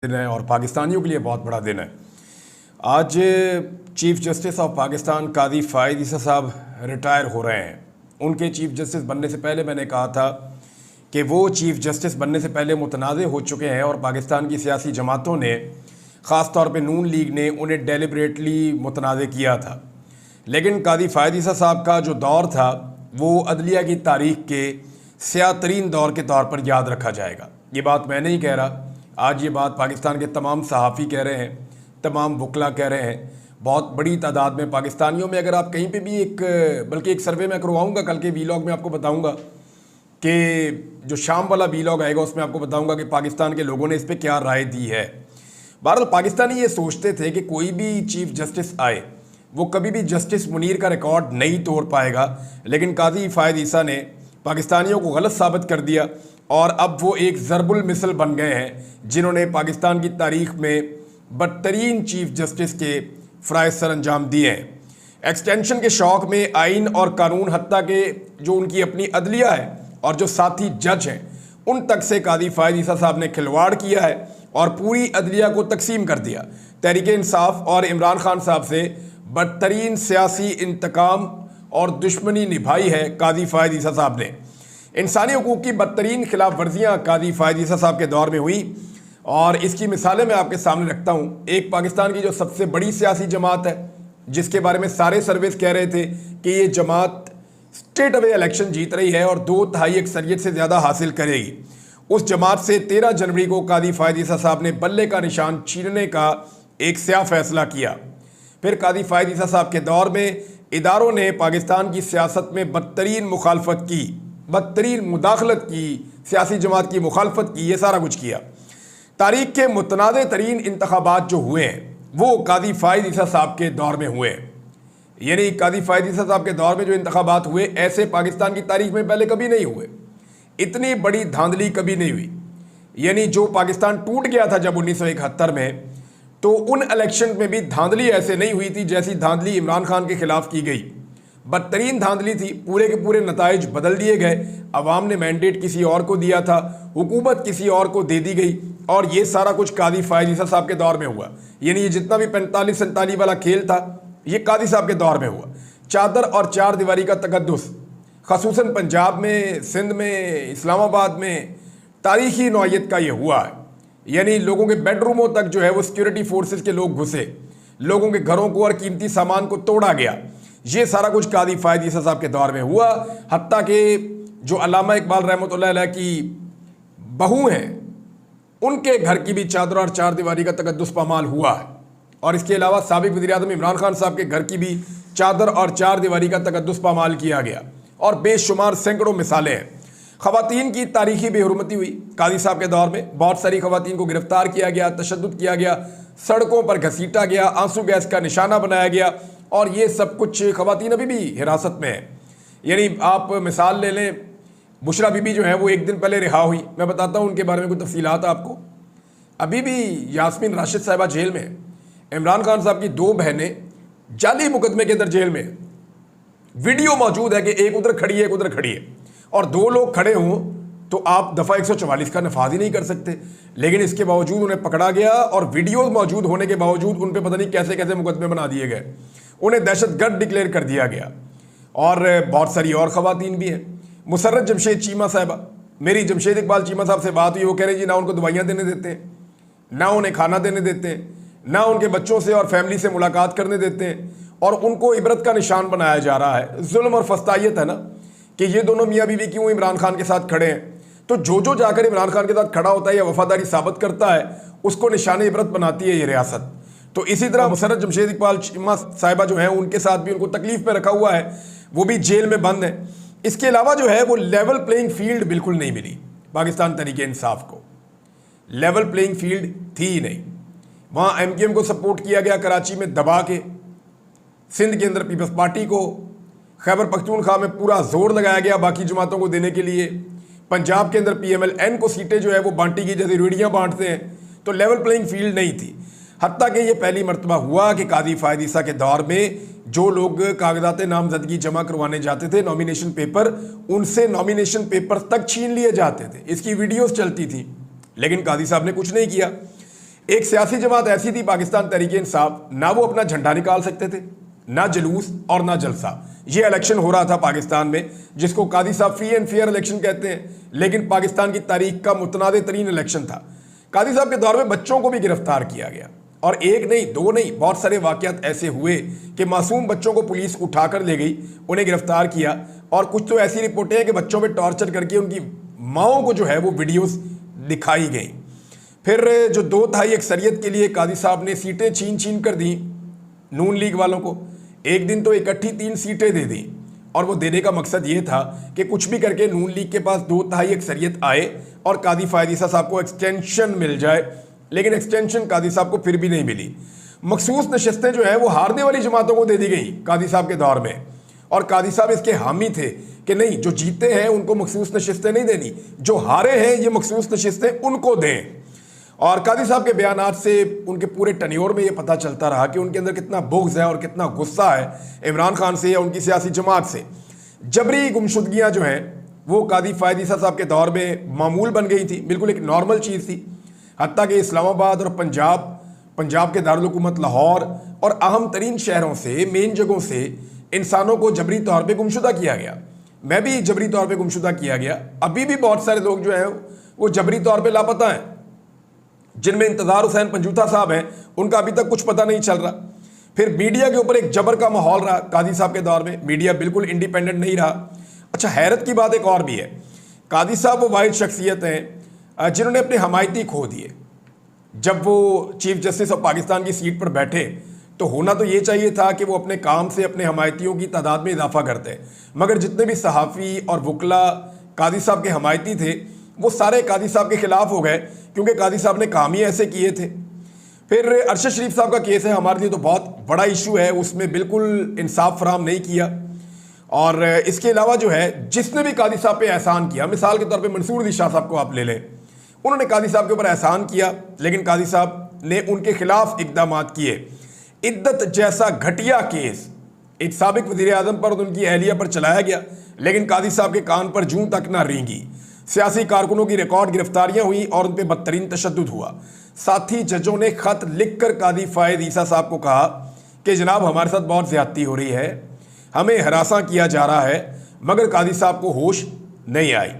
दिन है और पाकिस्तानियों के लिए बहुत बड़ा दिन है। आज चीफ जस्टिस ऑफ पाकिस्तान कादी फ़ाइद ईसा साहब रिटायर हो रहे हैं। उनके चीफ जस्टिस बनने से पहले मैंने कहा था कि वो चीफ जस्टिस बनने से पहले मुतनाज़ हो चुके हैं और पाकिस्तान की सियासी जमातों ने, ख़ास तौर पे नून लीग ने उन्हें डेलिबरेटली मुतनाज़ किया था। लेकिन कादी फ़ाइद ईसा साहब का जो दौर था वो अदलिया की तारीख़ के स्याह तरीन दौर के तौर पर याद रखा जाएगा। ये बात मैं नहीं कह रहा, आज ये बात पाकिस्तान के तमाम सहाफ़ी कह रहे हैं, तमाम वकला कह रहे हैं। बहुत बड़ी तादाद में पाकिस्तानियों में, अगर आप कहीं पे भी बल्कि एक सर्वे मैं करवाऊँगा कल के वीलॉग में, आपको बताऊँगा कि जो शाम वाला वीलॉग आएगा उसमें आपको बताऊँगा कि पाकिस्तान के लोगों ने इस पर क्या राय दी है। बहरहाल पाकिस्तानी ये सोचते थे कि कोई भी चीफ जस्टिस आए वो कभी भी जस्टिस मुनीर का रिकॉर्ड नहीं तोड़ पाएगा, लेकिन कादी फ़ाइद ईसा ने पाकिस्तानियों को गलत साबित कर दिया और अब वो एक ज़रबुल मिसल बन गए हैं जिन्होंने पाकिस्तान की तारीख में बदतरीन चीफ जस्टिस के फ़राइज़ सर अंजाम दिए हैं। एक्सटेंशन के शौक़ में आइन और कानून, हत्ता के जो उनकी अपनी अदलिया है और जो साथी जज हैं, उन तक से कादी फ़ाइद ईसा साहब ने खिलवाड़ किया है और पूरी अदलिया को तकसीम कर दिया। तहरीक इंसाफ और इमरान खान साहब से बदतरीन सियासी इंतकाम और दुश्मनी निभाई है कादी फ़ाइद ईसा साहब ने। इंसानी हकूक़ की बदतरीन खिलाफ वर्जियाँ कादी फ़ाइद ईसा साहब के दौर में हुई और इसकी मिसालें मैं आपके सामने रखता हूँ। एक पाकिस्तान की जो सबसे बड़ी सियासी जमात है, जिसके बारे में सारे सर्वेस कह रहे थे कि ये जमात स्टेट अवे इलेक्शन जीत रही है और 2/3 अक्सरियत से ज़्यादा हासिल करेगी, उस जमात से 13 जनवरी को कादी फ़ाइद ईसा साहब ने बल्ले का निशान छीनने का एक स्याह फैसला किया। फिर कादी फ़ाइद ईसा साहब के दौर में इदारों ने पाकिस्तान की सियासत में बदतरीन मुखालफत की, बदतरीन मुदाखलत की, सियासी जमात की मुखालफत की, ये सारा कुछ किया। तारीख के मुतनाज़ तरीन इंतखाबात जो हुए हैं वो कादी फ़ाइद ईसा साहब के दौर में हुए हैं। यानी कादी फ़ाइद ईसा साहब के दौर में जो इंतखाबात हुए, ऐसे पाकिस्तान की तारीख में पहले कभी नहीं हुए। इतनी बड़ी धांधली कभी नहीं हुई। यानी जो पाकिस्तान टूट गया था जब 1971 में, तो उन इलेक्शन में भी धांधली ऐसे नहीं हुई थी जैसी धांधली इमरान खान के खिलाफ की गई। बदतरीन धांधली थी, पूरे के पूरे नताइज बदल दिए गए। अवाम ने मैंडेट किसी और को दिया था, हुकूमत किसी और को दे दी गई और ये सारा कुछ कादी फ़ाइद ईसा साहब के दौर में हुआ। यानी ये जितना भी 45-47 वाला खेल था ये कादी साहब के दौर में हुआ। चादर और चार दीवारी का तकद्दुस ख़ुसूसन पंजाब में, सिंध में, इस्लामाबाद में तारीख़ी नौइयत का ये हुआ है। यानी लोगों के बेडरूमों तक जो है वो सिक्योरिटी फोर्सेस के लोग घुसे, लोगों के घरों को और कीमती सामान को तोड़ा गया। ये सारा कुछ कादी फ़ाइद ईसा साहब के दौर में हुआ। हत्ता के जो अल्लामा इकबाल रहमतुल्लाह अलैह की बहू हैं, उनके घर की भी चादर और चार दीवारी का तकद्दुस पामाल हुआ है। और इसके अलावा साबिक़ वज़ीर-ए-आज़म इमरान खान साहब के घर की भी चादर और चार दीवारी का तकद्दुस पामाल किया गया और बेशुमार सैकड़ों मिसालें हैं। ख़वातीन की तारीख़ी बेहुरमती हुई कादी साहब के दौर में। बहुत सारी ख़वातीन को गिरफ़्तार किया गया, तशद्दुद किया गया, सड़कों पर घसीटा गया, आंसू गैस का निशाना बनाया गया और ये सब कुछ ख़वातीन अभी भी हिरासत में है। यानी आप मिसाल ले लें, बुशरा बीबी जो है वो एक दिन पहले रिहा हुई। मैं बताता हूँ उनके बारे में कुछ तफ़सीलात आपको। अभी भी यास्मीन राशिद साहिबा जेल में है। इमरान खान साहब की 2 बहनें जाली मुकदमे के अंदर जेल में है। वीडियो मौजूद है कि एक उधर खड़ी है, एक उधर खड़ी है और 2 लोग खड़े हों तो आप दफ़ा 144 का नफाज ही नहीं कर सकते। लेकिन इसके बावजूद उन्हें पकड़ा गया और वीडियो मौजूद होने के बावजूद उन पर पता नहीं कैसे कैसे मुकदमे बना दिए गए, उन्हें दहशतगर्द डिक्लेयर कर दिया गया। और बहुत सारी और ख़वातीन भी हैं। मुसर्रत जमशेद चीमा साहिबा, मेरी जमशेद इकबाल चीमा साहब से बात हुई, वो कह रहे जी ना उनको दवाइयाँ देने देते हैं, ना उन्हें खाना देने देते हैं, ना उनके बच्चों से और फैमिली से मुलाकात करने देते हैं और उनको इबरत का निशान बनाया जा रहा है। जुल्म और फस्तायत है ना कि ये दोनों मियाँ बीवी क्यों इमरान खान के साथ खड़े हैं। तो जो जाकर इमरान खान के साथ खड़ा होता है या वफादारी साबित करता है उसको निशान इबरत बनाती है ये रियासत। तो इसी तरह मुसर्रत जमशेद इकबाल चीमा साहिबा जो हैं उनके साथ भी उनको तकलीफ में रखा हुआ है, वो भी जेल में बंद है। इसके अलावा जो है वो लेवल प्लेइंग फील्ड बिल्कुल नहीं मिली पाकिस्तान तहरीक इंसाफ को। लेवल प्लेइंग फील्ड थी ही नहीं। वहाँ MKM को सपोर्ट किया गया कराची में दबा के, सिंध के अंदर पीपल्स पार्टी को, खैबर पख्तूनख्वा में पूरा जोर लगाया गया बाकी जमातों को देने के लिए, पंजाब के अंदर PMLN को सीटें जो है वो बांटी की जैसे रेडियाँ बांटते हैं। तो लेवल प्लेइंग फील्ड नहीं थी। हत्ता कि ये पहली मरतबा हुआ कि कादी फ़ाइद ईसा के दौर में जो लोग कागजात नामजदगी जमा करवाने जाते थे, नॉमिनेशन पेपर, उनसे नॉमिनेशन पेपर तक छीन लिए जाते थे। इसकी वीडियोस चलती थी, लेकिन कादी साहब ने कुछ नहीं किया। एक सियासी जमात ऐसी थी पाकिस्तान तहरीक इंसाफ, ना वो अपना झंडा निकाल सकते थे, ना जुलूस और ना जलसा। ये इलेक्शन हो रहा था पाकिस्तान में, जिसको कादी साहब फ्री एंड फेयर इलेक्शन कहते हैं, लेकिन पाकिस्तान की तारीख का मुतनाज़ तरीन इलेक्शन था। कादी साहब के दौर में बच्चों को भी गिरफ्तार किया गया, और एक नहीं दो नहीं बहुत सारे वाक़यात ऐसे हुए कि मासूम बच्चों को पुलिस उठाकर ले गई, उन्हें गिरफ्तार किया, और कुछ तो ऐसी रिपोर्टें हैं कि बच्चों पर टॉर्चर करके उनकी माओं को जो है वो वीडियोस दिखाई गई। फिर जो 2/3 अक्सरियत के लिए कादी साहब ने सीटें छीन छीन कर दी नून लीग वालों को। एक दिन तो इकट्ठी 3 सीटें दे दी, और वो देने का मकसद ये था कि कुछ भी करके नून लीग के पास 2/3 अक्सरियत आए और कादी फायद ईसा साहब को एक्सटेंशन मिल जाए। लेकिन एक्सटेंशन कादी साहब को फिर भी नहीं मिली। मखसूस नशस्तें जो है वो हारने वाली जमातों को दे दी गई कादी साहब के दौर में, और कादी साहब इसके हामी थे कि नहीं, जो जीते हैं उनको मखसूस नशस्तें नहीं देनी, जो हारे हैं ये मखसूस नशस्तें उनको दें। और कादी साहब के बयानात से उनके पूरे टन्योर में ये पता चलता रहा कि उनके अंदर कितना बुग़्ज़ है और कितना गुस्सा है इमरान खान से या उनकी सियासी जमात से। जबरी गुमशुदगियाँ जो हैं वो कादी फायद ईसा साहब के दौर में मामूल बन गई थी, बिल्कुल एक नॉर्मल चीज़ थी। हत्ता कि इस्लामाबाद और पंजाब के दारुल हुकूमत लाहौर और अहम तरीन शहरों से, मेन जगहों से इंसानों को जबरी तौर पर गुमशुदा किया गया। मैं भी जबरी तौर पर गुमशुदा किया गया। अभी भी बहुत सारे लोग जो हैं वो जबरी तौर पर लापता हैं, जिनमें इंतज़ार हुसैन पंजूथा साहब हैं, उनका अभी तक कुछ पता नहीं चल रहा। फिर मीडिया के ऊपर एक जबर का माहौल रहा कादी साहब के दौर में, मीडिया बिल्कुल इंडिपेंडेंट नहीं रहा। अच्छा, हैरत की बात एक और भी है, कादी साहब वो वाहिद शख्सियत हैं जिन्होंने अपने हमायती खो दिए। जब वो चीफ जस्टिस ऑफ पाकिस्तान की सीट पर बैठे तो होना तो ये चाहिए था कि वो अपने काम से अपने हमायतियों की तादाद में इजाफा करते, मगर जितने भी सहाफ़ी और वकला कादी साहब के हमायती थे वो सारे कादी साहब के खिलाफ हो गए, क्योंकि कादी साहब ने काम ही ऐसे किए थे। फिर अरशद शरीफ साहब का केस है, हमारे लिए तो बहुत बड़ा इशू है, उसमें बिल्कुल इंसाफ फराम नहीं किया। और इसके अलावा जो है जिसने भी कादी साहब पे एहसान किया, मिसाल के तौर पे मंसूर अली शाह साहब को आप ले लें, उन्होंने कादी साहब के ऊपर एहसान किया, लेकिन कादी साहब ने उनके खिलाफ इकदाम किए। इद्दत जैसा घटिया केस एक साबिक वज़ीर आज़म पर और उनकी अहलिया पर चलाया गया, लेकिन कादी साहब के कान पर जूं तक ना रेंगी। सियासी कारकुनों की रिकॉर्ड गिरफ्तारियां हुई और उन पर बदतरीन तशद्दुद हुआ। साथी जजों ने खत लिखकर कादी फायद ईसा साहब को कहा कि जनाब हमारे साथ बहुत ज़्यादती हो रही है, हमें हरासा किया जा रहा है, मगर कादी साहब को होश नहीं आई।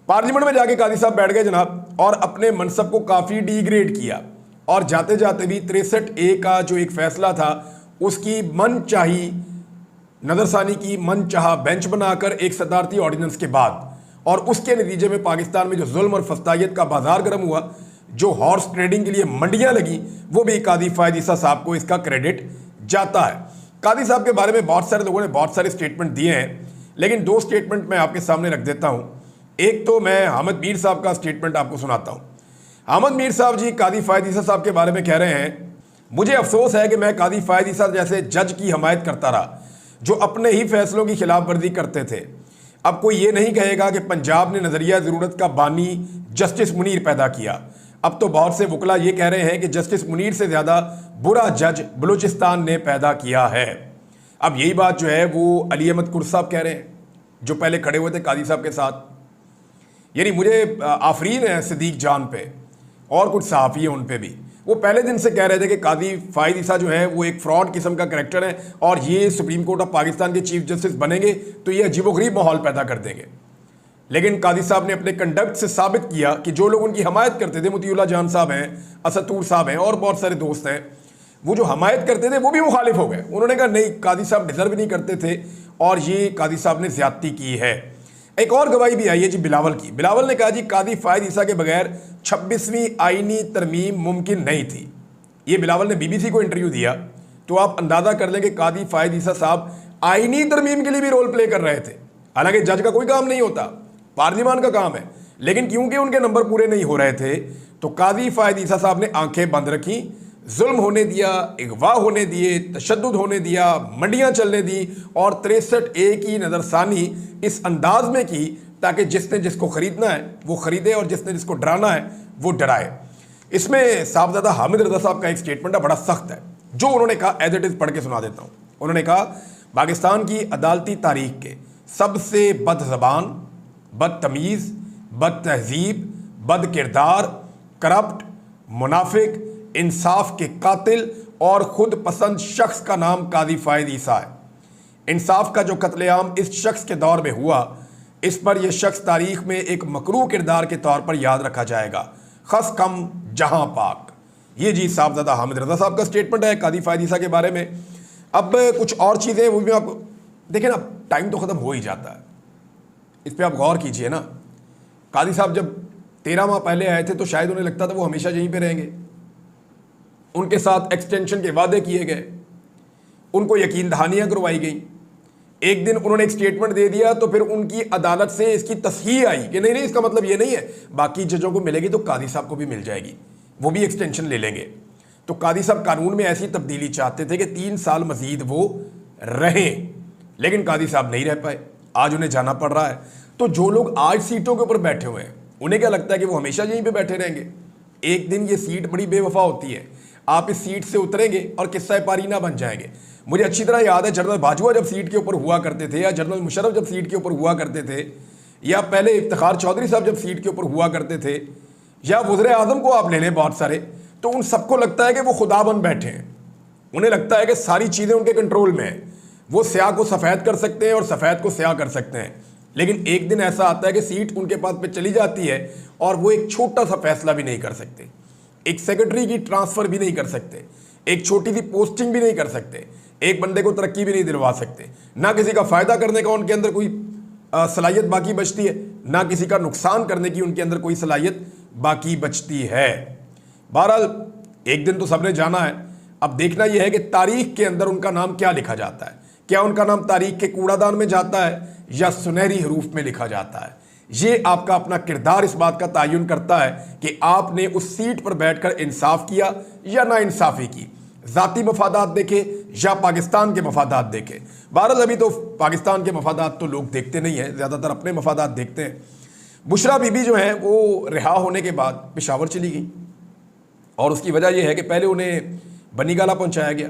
पार्लियामेंट में जाके कादी साहब बैठ गए जनाब, और अपने मनसब को काफ़ी डिग्रेड किया, और जाते जाते भी 63A का जो एक फ़ैसला था उसकी मनचाही नज़रसानी की, मनचाहा बेंच बनाकर एक सदारती ऑर्डिनेंस के बाद, और उसके नतीजे में पाकिस्तान में जो जुल्म और फस्तायत का बाजार गर्म हुआ, जो हॉर्स ट्रेडिंग के लिए मंडियां लगी, वो भी कादी फायद ईसा साहब को इसका क्रेडिट जाता है। कादी साहब के बारे में बहुत सारे लोगों ने बहुत सारे स्टेटमेंट दिए हैं, लेकिन 2 स्टेटमेंट मैं आपके सामने रख देता हूं। एक तो मैं हामिद मीर साहब का स्टेटमेंट आपको सुनाता हूं। हामिद मीर साहब जी कादी फायद ईसा साहब के बारे में कह रहे हैं, मुझे अफसोस है कि मैं कादी फायद ईसा जैसे जज की हमायत करता रहा जो अपने ही फैसलों की खिलाफ वर्जी करते थे। अब कोई ये नहीं कहेगा कि पंजाब ने नज़रिया ज़रूरत का बानी जस्टिस मुनीर पैदा किया। अब तो बहुत से वकला ये कह रहे हैं कि जस्टिस मुनीर से ज़्यादा बुरा जज बलूचिस्तान ने पैदा किया है। अब यही बात जो है वो अली अहमद कुर्द साहब कह रहे हैं, जो पहले खड़े हुए थे कादी साहब के साथ। यानी मुझे आफरीन है सिद्दीक जान पे और कुछ सहाफ़ी हैं उन पे भी, वो पहले दिन से कह रहे थे कि कादी फायद ईसा जो है वो एक फ्रॉड किस्म का करैक्टर है, और ये सुप्रीम कोर्ट ऑफ पाकिस्तान के चीफ जस्टिस बनेंगे तो ये अजीबोगरीब माहौल पैदा कर देंगे। लेकिन कादी साहब ने अपने कंडक्ट से साबित किया कि जो लोग उनकी हमायत करते थे, मोतीउल्लाह जान साहब हैं, असद तूर साहब हैं और बहुत सारे दोस्त हैं, वो जो हमायत करते थे वो भी मुखालिफ हो गए। उन्होंने कहा नहीं, कादी साहब डिजर्व नहीं करते थे और ये कादी साहब ने ज्यादती की है। एक और गवाही भी आई है जी बिलावल की। बिलावल ने कहा जी कादी फायद ईसा के बगैर 26वीं आईनी तरमीम मुमकिन नहीं थी। ये बिलावल ने BBC को इंटरव्यू दिया, तो आप अंदाज़ा कर लें कि कादी फायद ईसा साहब आईनी तरमीम के लिए भी रोल प्ले कर रहे थे। हालांकि जज का कोई काम नहीं होता, पार्लियामान का काम है, लेकिन क्योंकि उनके नंबर पूरे नहीं हो रहे थे तो कादी फायद ईसा साहब ने आंखें बंद रखी, जुल्म होने दिया, अगवा होने दिए, तशद्दुद होने दिया, मंडियां चलने दी और 63A की नज़रसानी इस अंदाज में की ताकि जिसने जिसको ख़रीदना है वो ख़रीदे और जिसने जिसको डराना है वो डराए। इसमें साहबजादा हामिद रज़ा साहब का एक स्टेटमेंट है, बड़ा सख्त है, जो उन्होंने कहा एज इट इज़ पढ़ के सुना देता हूँ। उन्होंने कहा पाकिस्तान की अदालती तारीख के सबसे बदज़बान, बदतमीज़, बद तहजीब, बद किरदार, करप्ट, मुनाफिक, इंसाफ के कातिल और खुद पसंद शख्स का नाम काजी फायद ईसा है। इंसाफ का जो कत्लेआम इस शख्स के दौर में हुआ, इस पर यह शख्स तारीख में एक मकरूह किरदार के तौर पर याद रखा जाएगा। खस कम जहां पाक। ये जी साहबजादा हामिद रजा साहब का स्टेटमेंट है काजी फायद ईसा के बारे में। अब कुछ और चीज़ें वो भी आप देखें ना, टाइम तो ख़त्म हो ही जाता है, इस पर आप गौर कीजिए ना। काजी साहब जब 13 माह पहले आए थे तो शायद उन्हें लगता था वो हमेशा यहीं पे रहेंगे। उनके साथ एक्सटेंशन के वादे किए गए, उनको यकीन दहानियाँ करवाई गई। एक दिन उन्होंने एक स्टेटमेंट दे दिया तो फिर उनकी अदालत से इसकी तस्हीह आई कि नहीं नहीं, इसका मतलब ये नहीं है, बाकी जजों को मिलेगी तो काजी साहब को भी मिल जाएगी, वो भी एक्सटेंशन ले लेंगे। तो काजी साहब कानून में ऐसी तब्दीली चाहते थे कि 3 साल मजीद वो रहें, लेकिन काजी साहब नहीं रह पाए, आज उन्हें जाना पड़ रहा है। तो जो लोग आज सीटों के ऊपर बैठे हुए हैं उन्हें क्या लगता है कि वो हमेशा यहीं पे बैठे रहेंगे? एक दिन ये सीट बड़ी बेवफा होती है, आप इस सीट से उतरेंगे और किस्सा पारीना बन जाएंगे। मुझे अच्छी तरह याद है जनरल बाजवा जब सीट के ऊपर हुआ करते थे, या जनरल मुशर्रफ जब सीट के ऊपर हुआ करते थे, या पहले इफ्तिखार चौधरी साहब जब सीट के ऊपर हुआ करते थे, या वज़ीर आज़म को आप ले लें बहुत सारे, तो उन सबको लगता है कि वो खुदा बन बैठे हैं। उन्हें लगता है कि सारी चीज़ें उनके कंट्रोल में हैं, वो स्याह को सफ़ेद कर सकते हैं और सफ़ेद को स्याह कर सकते हैं। लेकिन एक दिन ऐसा आता है कि सीट उनके पास पे चली जाती है और वो एक छोटा सा फैसला भी नहीं कर सकते, एक सेक्रेटरी की ट्रांसफ़र भी नहीं कर सकते, एक छोटी सी पोस्टिंग भी नहीं कर सकते, एक बंदे को तरक्की भी नहीं दिलवा सकते, ना किसी का फ़ायदा करने का उनके अंदर कोई सलाहियत बाकी बचती है, ना किसी का नुकसान करने की उनके अंदर कोई सलाहियत बाकी बचती है। बहरहाल एक दिन तो सबने जाना है, अब देखना यह है कि तारीख के अंदर उनका नाम क्या लिखा जाता है। क्या उनका नाम तारीख के कूड़ादान में जाता है या सुनहरी हरूफ में लिखा जाता है? ये आपका अपना किरदार इस बात का तयन करता है कि आपने उस सीट पर बैठकर इंसाफ किया या ना इंसाफी की, ज़ाती मफादात देखे या पाकिस्तान के मफादात देखे। बहरहाल अभी तो पाकिस्तान के मफादात तो लोग देखते नहीं हैं, ज़्यादातर अपने मफादात देखते हैं। बुशरा बीबी जो हैं वो रिहा होने के बाद पेशावर चली गई, और उसकी वजह यह है कि पहले उन्हें बनीगाला पहुंचाया गया,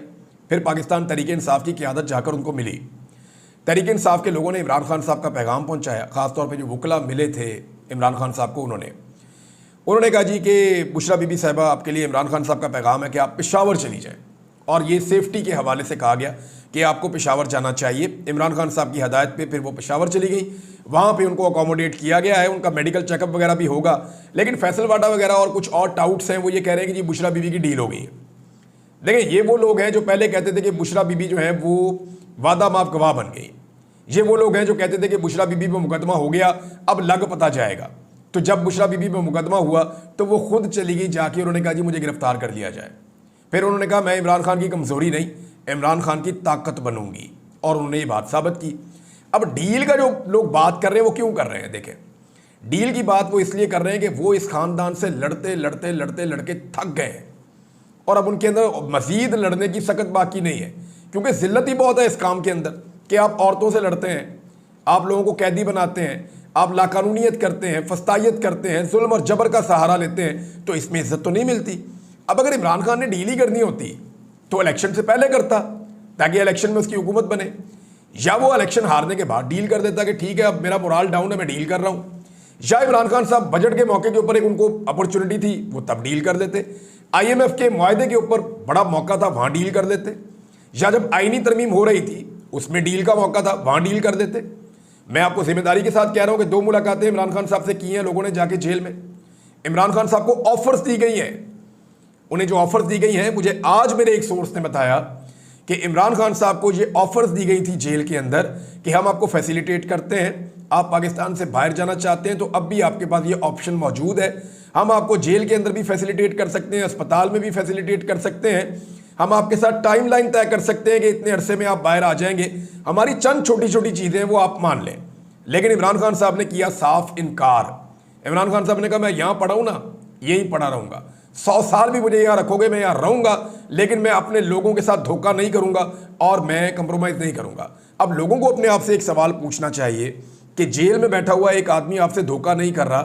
फिर पाकिस्तान तहरीक इंसाफ की क़यादत जाकर उनको मिली। तहरीक इंसाफ के लोगों ने इमरान खान साहब का पैगाम पहुंचाया, ख़ासतौर पे जो वकला मिले थे इमरान खान साहब को, उन्होंने कहा जी कि बुशरा बीबी साहिबा आपके लिए इमरान खान साहब का पैगाम है कि आप पेशावर चली जाएँ, और ये सेफ्टी के हवाले से कहा गया कि आपको पेशावर जाना चाहिए। इमरान खान साहब की हदायत पे फिर वो पेशावर चली गई, वहाँ पे उनको अकोमोडेट किया गया है, उनका मेडिकल चेकअप वगैरह भी होगा। लेकिन फैसल वाडा वगैरह और कुछ और टाउट्स हैं, वो ये कह रहे हैं कि जी बुशरा बीबी की डील हो गई है। देखिए ये वो लोग हैं जो पहले कहते थे कि बुशरा बीबी जो है वो वादा माफ गवाह बन गई, ये वो लोग हैं जो कहते थे कि बुशरा बीबी पर मुकदमा हो गया, अब लग पता जाएगा। तो जब बुशरा बीबी पर मुकदमा हुआ तो वो खुद चली गई जाके, उन्होंने कहा जी मुझे गिरफ्तार कर लिया जाए। फिर उन्होंने कहा मैं इमरान खान की कमज़ोरी नहीं, इमरान खान की ताकत बनूंगी, और उन्होंने ये बात साबित की। अब डील का जो लोग बात कर रहे हैं वो क्यों कर रहे हैं? देखें, डील की बात वो इसलिए कर रहे हैं कि वो इस ख़ानदान से लड़ते लड़ते लड़ते लड़के थक गए हैं, और अब उनके अंदर मज़ीद लड़ने की सकत बाकी नहीं है, क्योंकि ज़िल्लत ही बहुत है इस काम के अंदर कि आप औरतों से लड़ते हैं, आप लोगों को कैदी बनाते हैं, आप लाकानूनियत करते हैं, फस्तायत करते हैं, जुल्म और जबर का सहारा लेते हैं, तो इसमें इज्जत तो नहीं मिलती। अब अगर इमरान खान ने डील ही करनी होती तो इलेक्शन से पहले करता, ताकि इलेक्शन में उसकी हुकूमत बने, या वो इलेक्शन हारने के बाद डील कर देता कि ठीक है अब मेरा मोराल डाउन है, मैं डील कर रहा हूँ। या इमरान खान साहब बजट के मौके के ऊपर एक उनको अपॉर्चुनिटी थी, वो तब डील कर देते। IMF के मुआहदे के ऊपर बड़ा मौका था, वहाँ डील कर देते। या जब आईनी तरमीम हो रही थी उसमें डील का मौका था, वहाँ डील कर देते। मैं आपको जिम्मेदारी के साथ कह रहा हूँ कि 2 मुलाकातें इमरान खान साहब से की हैं लोगों ने जाके जेल में। इमरान खान साहब को ऑफर्स दी गई हैं, उन्हें जो ऑफर्स दी गई हैं, मुझे आज मेरे एक सोर्स ने बताया कि इमरान खान साहब को ये ऑफर्स दी गई थी जेल के अंदर कि हम आपको फैसिलिटेट करते हैं, आप पाकिस्तान से बाहर जाना चाहते हैं तो अब भी आपके पास ये ऑप्शन मौजूद है, हम आपको जेल के अंदर भी फैसिलिटेट कर सकते हैं, अस्पताल में भी फैसिलिटेट कर सकते हैं, हम आपके साथ टाइमलाइन तय कर सकते हैं कि इतने अरसे में आप बाहर आ जाएंगे, हमारी चंद छोटी छोटी चीज़ें वो आप मान लें। लेकिन इमरान खान साहब ने किया साफ इनकार। इमरान खान साहब ने कहा मैं यहाँ पढ़ा हूँ ना, यहीं पढ़ा रहूँगा, 100 साल भी मुझे यहाँ रखोगे मैं यहाँ रहूँगा, लेकिन मैं अपने लोगों के साथ धोखा नहीं करूँगा और मैं कंप्रोमाइज़ नहीं करूँगा। अब लोगों को अपने आप से एक सवाल पूछना चाहिए कि जेल में बैठा हुआ एक आदमी आपसे धोखा नहीं कर रहा,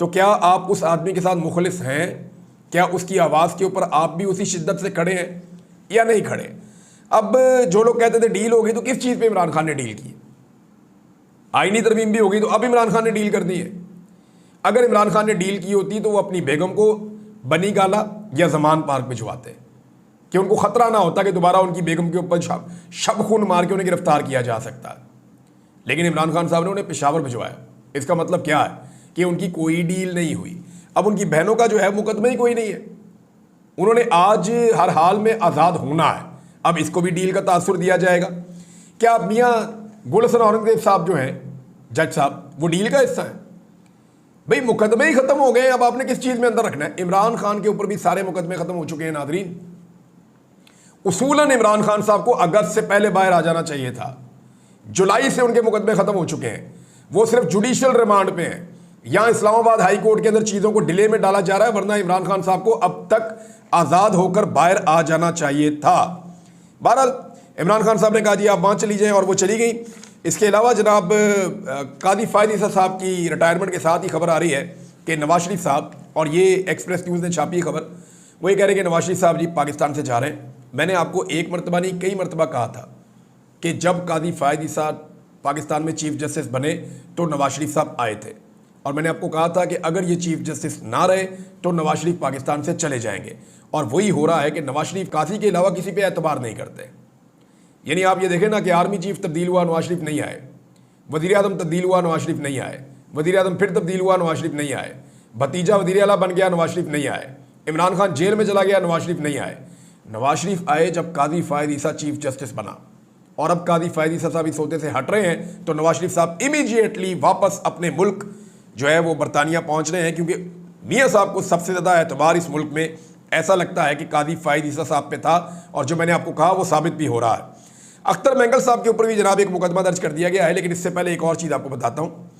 तो क्या आप उस आदमी के साथ मुखलिस हैं? क्या उसकी आवाज़ के ऊपर आप भी उसी शिद्दत से खड़े हैं या नहीं खड़े? अब जो लोग कहते थे डील होगी, तो किस चीज़ पे इमरान खान ने डील की? आईनी तरमीम भी होगी तो अब इमरान खान ने डील कर दी है। अगर इमरान खान ने डील की होती तो वो अपनी बेगम को बनी गाला या जमान पार्क भिजवाते कि उनको खतरा ना होता कि दोबारा उनकी बेगम के ऊपर शब खून मार के उन्हें गिरफ्तार किया जा सकता है। लेकिन इमरान खान साहब ने उन्हें पेशावर भिजवाया। इसका मतलब क्या है कि उनकी कोई डील नहीं हुई। अब उनकी बहनों का जो है मुकदमा ही कोई नहीं है। उन्होंने आज हर हाल में आज़ाद होना है। अब इसको भी डील का तासुर दिया जाएगा। क्या मियाँ गुल हसन औरंगजेब साहब जो हैं जज साहब, वो डील का हिस्सा है? भाई मुकदमे ही खत्म हो गए, अब आपने किस चीज़ में अंदर रखना है? इमरान खान के ऊपर भी सारे मुकदमे खत्म हो चुके हैं नादरीन। उसूलन इमरान खान साहब को अगस्त से पहले बाहर आ जाना चाहिए था। जुलाई से उनके मुकदमे खत्म हो चुके हैं। वो सिर्फ जुडिशियल रिमांड पे हैं। यहाँ इस्लामाबाद हाई कोर्ट के अंदर चीज़ों को डिले में डाला जा रहा है, वरना इमरान खान साहब को अब तक आज़ाद होकर बाहर आ जाना चाहिए था। बहरहाल इमरान खान साहब ने कहा जी आप वहाँ चली जाएं, और वो चली गई। इसके अलावा जनाब कादी फायद ईसा साहब की रिटायरमेंट के साथ ही खबर आ रही है कि नवाज शरीफ साहब, और ये एक्सप्रेस न्यूज़ ने छापी है खबर, वो ये कह रहे हैं कि नवाज शरीफ साहब जी पाकिस्तान से जा रहे हैं। मैंने आपको एक मरतबा नहीं कई मरतबा कहा था कि जब कादी फायद ईसा पाकिस्तान में चीफ जस्टिस बने तो नवाज शरीफ साहब आए थे, और मैंने आपको कहा था कि अगर ये चीफ जस्टिस ना रहे तो नवाज शरीफ पाकिस्तान से चले जाएंगे। और वही हो रहा है कि नवाज शरीफ काजी के अलावा किसी पे एतबार नहीं करते। यानी आप ये देखें ना कि आर्मी चीफ तब्दील हुआ, नवाज शरीफ नहीं आए। वज़ीर आज़म तब्दील हुआ, नवाज शरीफ नहीं आए। वज़ीर आज़म फिर तब्दील हुआ, नवाज शरीफ नहीं आए। भतीजा वज़ीर आला बन गया, नवाज शरीफ नहीं आए। इमरान खान जेल में चला गया, नवाज शरीफ नहीं आए। नवाज शरीफ आए जब कादी फायद ईसा चीफ जस्टिस बना, और अब कादी फायद ईसा साहब इस ओहदे से हट रहे हैं तो नवाज शरीफ साहब इमीडिएटली वापस अपने मुल्क जो है वो बरतानिया पहुंच रहे हैं, क्योंकि मियाँ साहब को सबसे ज़्यादा एतबार इस मुल्क में ऐसा लगता है कि कादी फायद ईसा साहब पे था, और जो मैंने आपको कहा वो साबित भी हो रहा है। अख्तर मेंगल साहब के ऊपर भी जनाब एक मुकदमा दर्ज कर दिया गया है। लेकिन इससे पहले एक और चीज़ आपको बताता हूँ।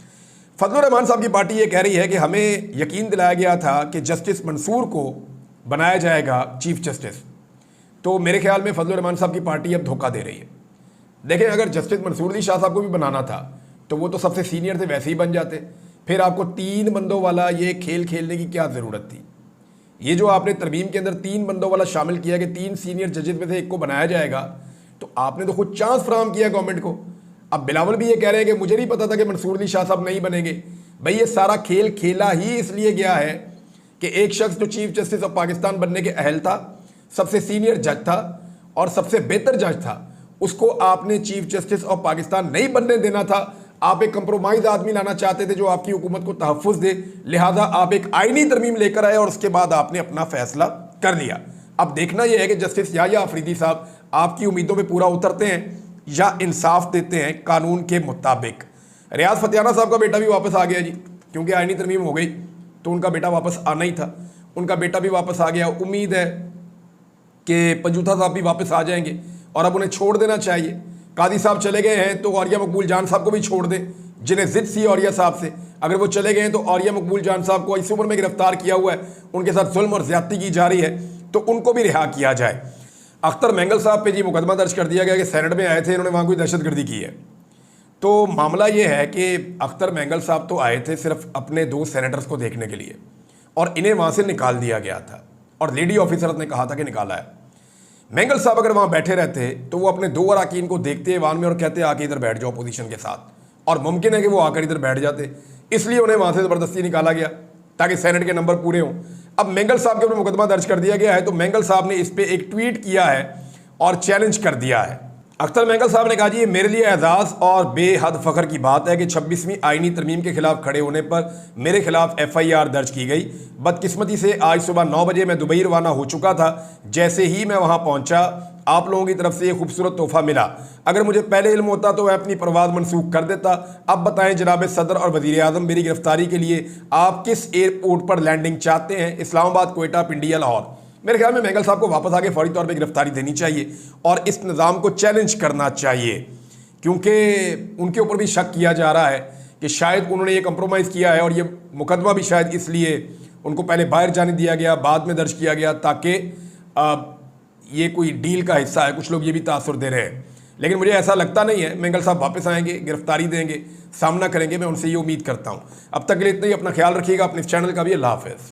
फजलुर रहमान साहब की पार्टी ये कह रही है कि हमें यकीन दिलाया गया था कि जस्टिस मंसूर को बनाया जाएगा चीफ जस्टिस। तो मेरे ख्याल में फजलुर रहमान साहब की पार्टी अब धोखा दे रही है। देखें, अगर जस्टिस मंसूर अली शाह साहब को भी बनाना था तो वो तो सबसे सीनियर थे, वैसे ही बन जाते। फिर आपको 3 बंदों वाला ये खेल खेलने की क्या ज़रूरत थी? ये जो आपने तरमीम के अंदर 3 बंदों वाला शामिल किया कि 3 सीनियर जजेस में से एक को बनाया जाएगा, तो आपने तो खुद चांस फराहम किया गवर्नमेंट को। अब बिलावल भी ये कह रहे हैं कि मुझे नहीं पता था कि मंसूर अली शाह साहब नहीं बनेंगे। भाई ये सारा खेल खेला ही इसलिए गया है कि एक शख्स जो चीफ जस्टिस ऑफ पाकिस्तान बनने के अहल था, सबसे सीनियर जज था और सबसे बेहतर जज था, उसको आपने चीफ जस्टिस ऑफ पाकिस्तान नहीं बनने देना था। आप एक कंप्रोमाइज आदमी लाना चाहते थे जो आपकी हुकूमत को तहफ़्फ़ुज़ दे, लिहाजा आप एक आईनी तरमीम लेकर आए और उसके बाद आपने अपना फैसला कर लिया। अब देखना यह है कि जस्टिस याह्या अफरीदी साहब आपकी उम्मीदों पे पूरा उतरते हैं या इंसाफ देते हैं कानून के मुताबिक। रियाज फतियाना साहब का बेटा भी वापस आ गया जी, क्योंकि आईनी तरमीम हो गई तो उनका बेटा वापस आना ही था। उनका बेटा भी वापस आ गया। उम्मीद है कि पंजूथा साहब भी वापस आ जाएंगे और अब उन्हें छोड़ देना चाहिए। कादी साहब चले गए हैं तो औरिया मकबूल जान साहब को भी छोड़ दें, जिन्हें जिद सी औरिया साहब से। अगर वो चले गए हैं तो औरिया मकबूल जान साहब को इस उम्र में गिरफ्तार किया हुआ है, उनके साथ जुल्म और ज्यादती की जा रही है, तो उनको भी रिहा किया जाए। अख्तर मेंगल साहब पे जी मुकदमा दर्ज कर दिया गया कि सेनेट में आए थे, इन्होंने वहाँ कोई दहशतगर्दी की है। तो मामला ये है कि अख्तर मेंगल साहब तो आए थे सिर्फ अपने 2 सेनेटर्स को देखने के लिए, और इन्हें वहाँ से निकाल दिया गया था, और लेडी ऑफिसर ने कहा था कि निकाला है। मेंगल साहब अगर वहाँ बैठे रहते तो वो अपने 2 अरकान को देखते ईवान में और कहते आके इधर बैठ जाओ अपोजिशन के साथ, और मुमकिन है कि वो आकर इधर बैठ जाते। इसलिए उन्हें वहाँ से ज़बरदस्ती निकाला गया ताकि सेनेट के नंबर पूरे हों। अब मेंगल साहब के ऊपर मुकदमा दर्ज कर दिया गया है, तो मेंगल साहब ने इस पर एक ट्वीट किया है और चैलेंज कर दिया है। अख्तर मेंगल साहब ने कहा जी ये मेरे लिए एजाज़ और बेहद फ़ख्र की बात है कि 26वीं आईनी तरमीम के खिलाफ खड़े होने पर मेरे खिलाफ FIR दर्ज की गई। बदकिस्मती से आज सुबह 9 बजे मैं दुबई रवाना हो चुका था। जैसे ही मैं वहां पहुंचा आप लोगों की तरफ से एक खूबसूरत तोहफा मिला। अगर मुझे पहले इल्म होता तो मैं अपनी परवाज़ मनसूख कर देता। अब बताएं जनाब सदर और वज़ीर आज़म, मेरी गिरफ्तारी के लिए आप किस एयरपोर्ट पर लैंडिंग चाहते हैं? इस्लामाबाद, कोयटा, पिंडी या लाहौर? मेरे ख्याल में मेंगल साहब को वापस आके फौरी तौर पे गिरफ्तारी देनी चाहिए और इस निज़ाम को चैलेंज करना चाहिए, क्योंकि उनके ऊपर भी शक किया जा रहा है कि शायद उन्होंने ये कंप्रोमाइज़ किया है, और ये मुकदमा भी शायद इसलिए उनको पहले बाहर जाने दिया गया, बाद में दर्ज किया गया, ताकि ये कोई डील का हिस्सा है। कुछ लोग ये भी तासुर दे रहे हैं, लेकिन मुझे ऐसा लगता नहीं है। मेंगल साहब वापस आएंगे, गिरफ्तारी देंगे, सामना करेंगे, मैं उनसे ये उम्मीद करता हूँ। अब तक के लिए इतना ही। अपना ख्याल रखिएगा, अपने चैनल का भी। अल्लाह हाफ़िज़।